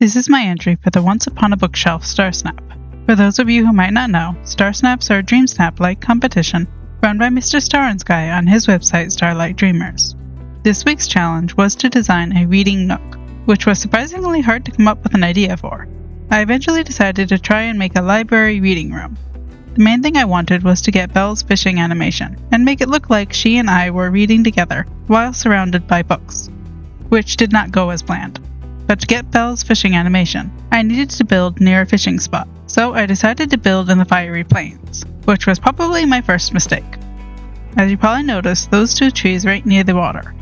This is my entry for the Once Upon a Bookshelf StarSnap. For those of you who might not know, StarSnaps are a DreamSnap-like competition run by Mr. Star and Sky on his website Starlight Dreamers. This week's challenge was to design a reading nook, which was surprisingly hard to come up with an idea for. I eventually decided to try and make a library reading room. The main thing I wanted was to get Belle's fishing animation, and make it look like she and I were reading together while surrounded by books, which did not go as planned. But to get Belle's fishing animation, I needed to build near a fishing spot, so I decided to build in the fiery plains, which was probably my first mistake. As you probably noticed, those two trees right near the water.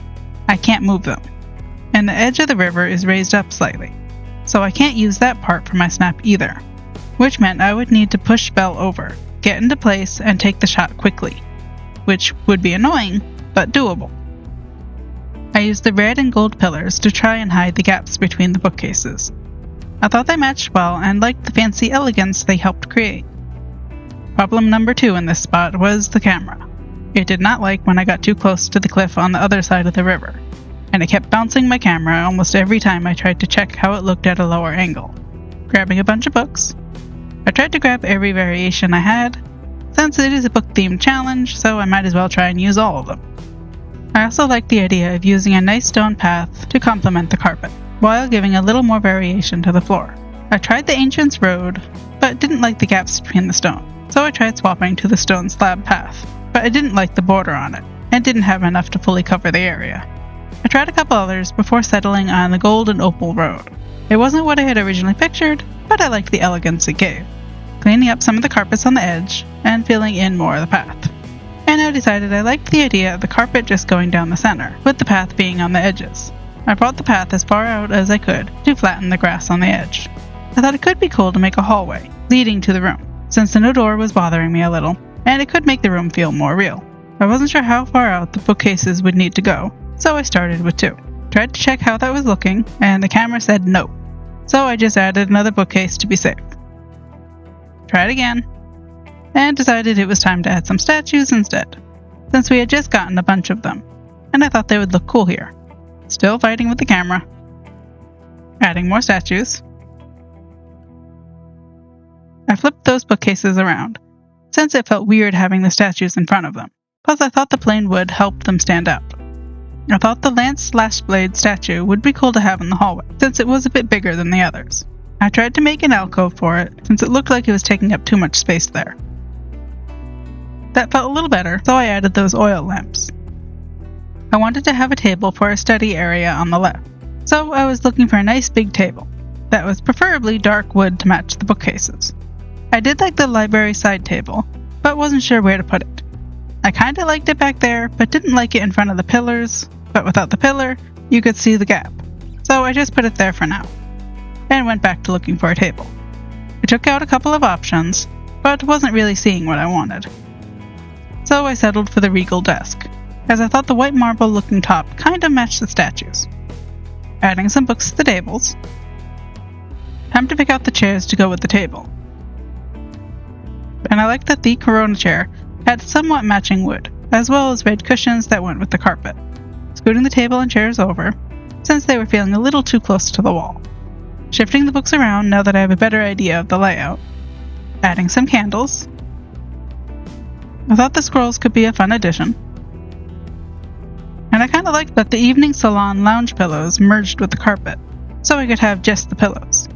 I can't move them, and the edge of the river is raised up slightly, so I can't use that part for my snap either, which meant I would need to push Belle over, get into place, and take the shot quickly, which would be annoying, but doable. I used the red and gold pillars to try and hide the gaps between the bookcases. I thought they matched well and liked the fancy elegance they helped create. Problem number 2 in this spot was the camera. It did not like when I got too close to the cliff on the other side of the river, and it kept bouncing my camera almost every time I tried to check how it looked at a lower angle. Grabbing a bunch of books, I tried to grab every variation I had, since it is a book-themed challenge, so I might as well try and use all of them. I also liked the idea of using a nice stone path to complement the carpet, while giving a little more variation to the floor. I tried the Ancient's Road, but didn't like the gaps between the stone, so I tried swapping to the stone slab path, but I didn't like the border on it, and didn't have enough to fully cover the area. I tried a couple others before settling on the Gold and Opal Road. It wasn't what I had originally pictured, but I liked the elegance it gave, cleaning up some of the carpets on the edge, and filling in more of the path. And I decided I liked the idea of the carpet just going down the center, with the path being on the edges. I brought the path as far out as I could to flatten the grass on the edge. I thought it could be cool to make a hallway leading to the room, since the no door was bothering me a little, and it could make the room feel more real. I wasn't sure how far out the bookcases would need to go, so I started with 2. Tried to check how that was looking, and the camera said no, so I just added another bookcase to be safe. Tried again, and decided it was time to add some statues instead, since we had just gotten a bunch of them, and I thought they would look cool here. Still fighting with the camera. Adding more statues. I flipped those bookcases around, since it felt weird having the statues in front of them, plus I thought the plain wood helped them stand out. I thought the Lance/Blade statue would be cool to have in the hallway, since it was a bit bigger than the others. I tried to make an alcove for it, since it looked like it was taking up too much space there. That felt a little better, so I added those oil lamps. I wanted to have a table for a study area on the left, so I was looking for a nice big table that was preferably dark wood to match the bookcases. I did like the library side table, but wasn't sure where to put it. I kinda liked it back there, but didn't like it in front of the pillars, but without the pillar, you could see the gap, so I just put it there for now, and went back to looking for a table. I took out a couple of options, but wasn't really seeing what I wanted. So I settled for the regal desk, as I thought the white marble looking top kinda matched the statues. Adding some books to the tables. Time to pick out the chairs to go with the table. And I liked that the Corona chair had somewhat matching wood, as well as red cushions that went with the carpet. Scooting the table and chairs over, since they were feeling a little too close to the wall. Shifting the books around now that I have a better idea of the layout. Adding some candles. I thought the scrolls could be a fun addition. And I kinda liked that the evening salon lounge pillows merged with the carpet, so I could have just the pillows.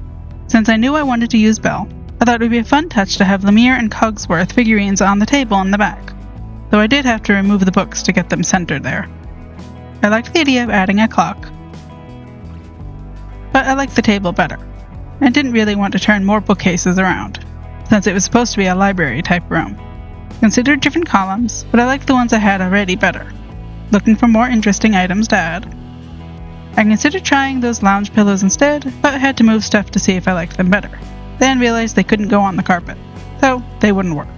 Since I knew I wanted to use Belle, I thought it would be a fun touch to have Lemire and Cogsworth figurines on the table in the back, though I did have to remove the books to get them centered there. I liked the idea of adding a clock, but I liked the table better, and didn't really want to turn more bookcases around, since it was supposed to be a library-type room. Considered different columns, but I liked the ones I had already better, looking for more interesting items to add. I considered trying those lounge pillows instead, but had to move stuff to see if I liked them better, then realized they couldn't go on the carpet, so they wouldn't work,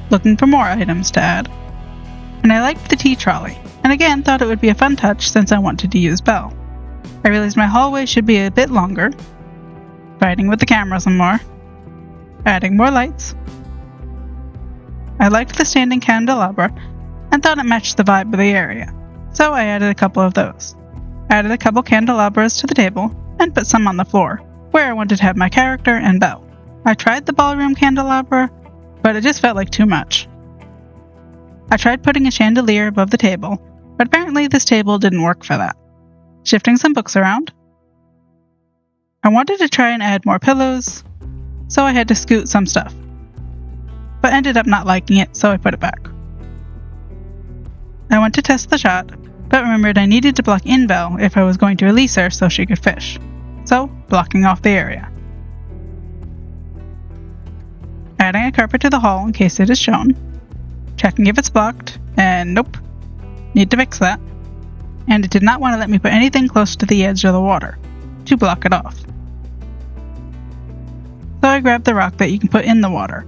looking for more items to add. And I liked the tea trolley, and again thought it would be a fun touch since I wanted to use Belle. I realized my hallway should be a bit longer, fighting with the camera some more, adding more lights. I liked the standing candelabra, and thought it matched the vibe of the area, so I added a couple of those. Added a couple candelabras to the table, and put some on the floor, where I wanted to have my character and Belle. I tried the ballroom candelabra, but it just felt like too much. I tried putting a chandelier above the table, but apparently this table didn't work for that. Shifting some books around. I wanted to try and add more pillows, so I had to scoot some stuff, but ended up not liking it, so I put it back. I went to test the shot, but remembered I needed to block in Belle if I was going to release her so she could fish, so blocking off the area. Adding a carpet to the hall in case it is shown, checking if it's blocked, and nope, need to fix that, and it did not want to let me put anything close to the edge of the water to block it off. So I grabbed the rock that you can put in the water,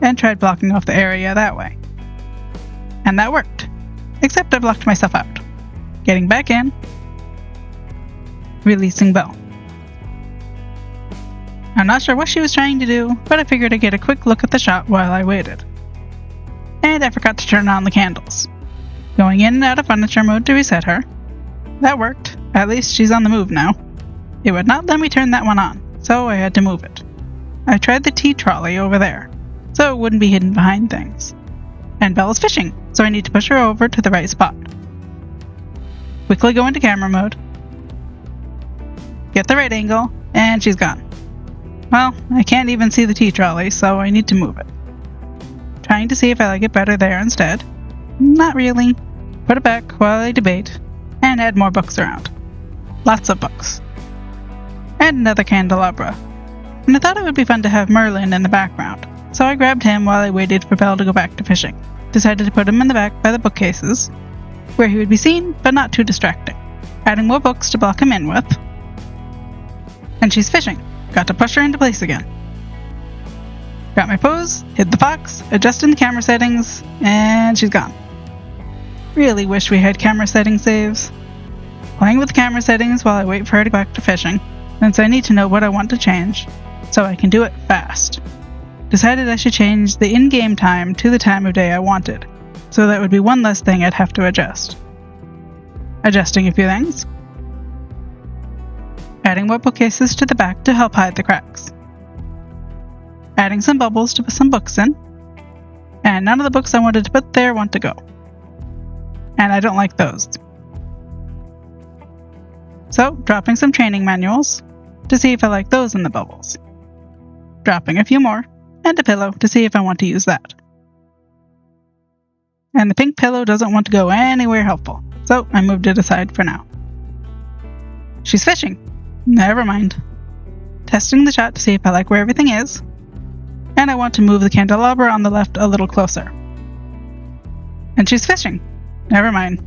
and tried blocking off the area that way. And that worked, except I blocked myself out. Getting back in, releasing Belle. I'm not sure what she was trying to do, but I figured I'd get a quick look at the shot while I waited. And I forgot to turn on the candles. Going in and out of furniture mode to reset her. That worked, at least she's on the move now. It would not let me turn that one on, so I had to move it. I tried the tea trolley over there, so it wouldn't be hidden behind things. And Belle is fishing, so I need to push her over to the right spot. Quickly go into camera mode. Get the right angle, and she's gone. Well, I can't even see the tea trolley, so I need to move it. Trying to see if I like it better there instead. Not really. Put it back while I debate, and add more books around. Lots of books. And another candelabra. And I thought it would be fun to have Merlin in the background, so I grabbed him while I waited for Belle to go back to fishing. Decided to put him in the back by the bookcases, where he would be seen, but not too distracting. Adding more books to block him in with. And she's fishing. Got to push her into place again. Got my pose, hid the fox, adjusting the camera settings, and she's gone. Really wish we had camera setting saves. Playing with the camera settings while I wait for her to go back to fishing, since I need to know what I want to change, so I can do it fast. Decided I should change the in-game time to the time of day I wanted, so that would be one less thing I'd have to adjust. Adjusting a few things. Adding more bookcases to the back to help hide the cracks. Adding some bubbles to put some books in. And none of the books I wanted to put there want to go. And I don't like those. So, dropping some training manuals to see if I like those in the bubbles. Dropping a few more, and a pillow to see if I want to use that. And the pink pillow doesn't want to go anywhere helpful, so I moved it aside for now. She's fishing. Never mind. Testing the shot to see if I like where everything is, and I want to move the candelabra on the left a little closer. And she's fishing. Never mind.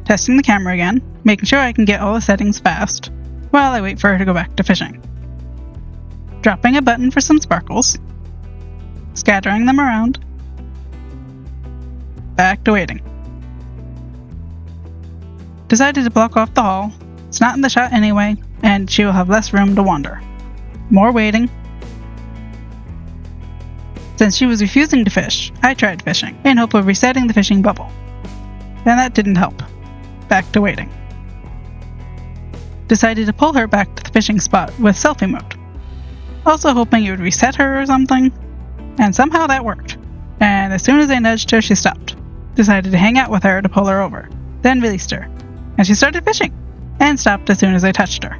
Testing the camera again, making sure I can get all the settings fast, while I wait for her to go back to fishing. Dropping a button for some sparkles. Scattering them around. Back to waiting. Decided to block off the hall. It's not in the shot anyway, and she will have less room to wander. More waiting. Since she was refusing to fish, I tried fishing, in hope of resetting the fishing bubble. Then that didn't help. Back to waiting. Decided to pull her back to the fishing spot with selfie mode. Also hoping it would reset her or something, and somehow that worked. And as soon as I nudged her, she stopped. Decided to hang out with her to pull her over, then released her, and she started fishing, and stopped as soon as I touched her.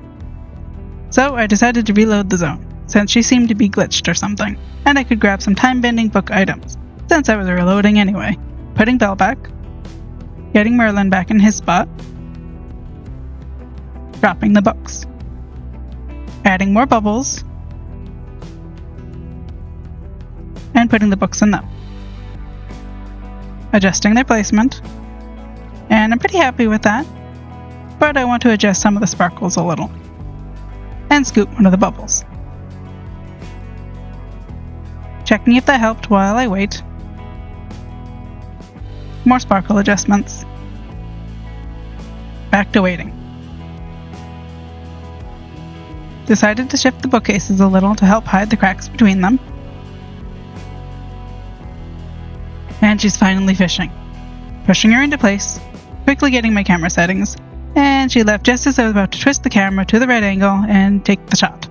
So I decided to reload the zone, since she seemed to be glitched or something, and I could grab some time-bending book items, since I was reloading anyway. Putting Belle back, getting Merlin back in his spot, dropping the books, adding more bubbles, and putting the books in them. Adjusting their placement, and I'm pretty happy with that, but I want to adjust some of the sparkles a little, and scoop one of the bubbles. Checking if that helped while I wait. More sparkle adjustments. Back to waiting. Decided to shift the bookcases a little to help hide the cracks between them. And she's finally fishing. Pushing her into place, quickly getting my camera settings, and she left just as I was about to twist the camera to the right angle and take the shot.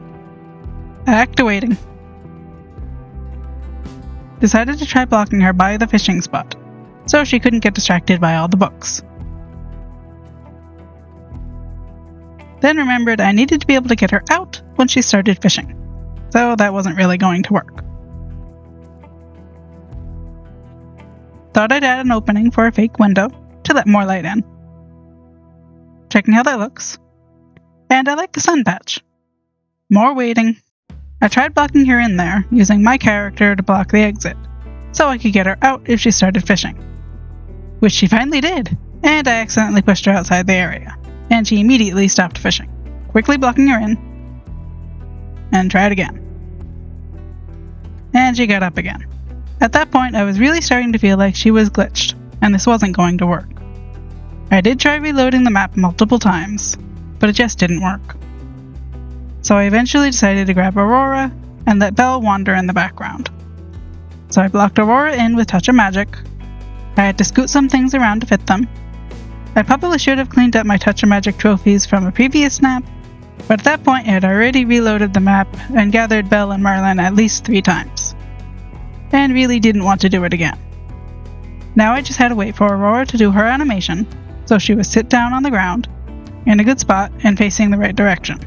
Back to waiting. Decided to try blocking her by the fishing spot, so she couldn't get distracted by all the books. Then remembered I needed to be able to get her out when she started fishing, so that wasn't really going to work. Thought I'd add an opening for a fake window to let more light in. Checking how that looks. And I like the sun patch. More waiting. I tried blocking her in there, using my character to block the exit, so I could get her out if she started fishing. Which she finally did, and I accidentally pushed her outside the area, and she immediately stopped fishing, quickly blocking her in, and tried again. And she got up again. At that point, I was really starting to feel like she was glitched, and this wasn't going to work. I did try reloading the map multiple times, but it just didn't work. So I eventually decided to grab Aurora and let Belle wander in the background. So I blocked Aurora in with Touch of Magic. I had to scoot some things around to fit them. I probably should have cleaned up my Touch of Magic trophies from a previous snap, but at that point I had already reloaded the map and gathered Belle and Merlin at least 3 times. And really didn't want to do it again. Now I just had to wait for Aurora to do her animation, so she would sit down on the ground, in a good spot and facing the right direction.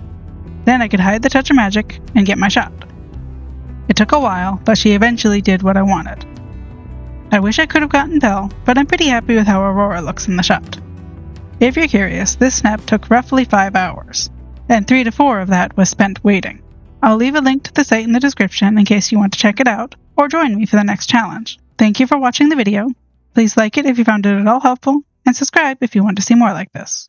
Then I could hide the Touch of Magic and get my shot. It took a while, but she eventually did what I wanted. I wish I could have gotten Belle, but I'm pretty happy with how Aurora looks in the shot. If you're curious, this snap took roughly 5 hours, and 3 to 4 of that was spent waiting. I'll leave a link to the site in the description in case you want to check it out, or join me for the next challenge. Thank you for watching the video. Please like it if you found it at all helpful, and subscribe if you want to see more like this.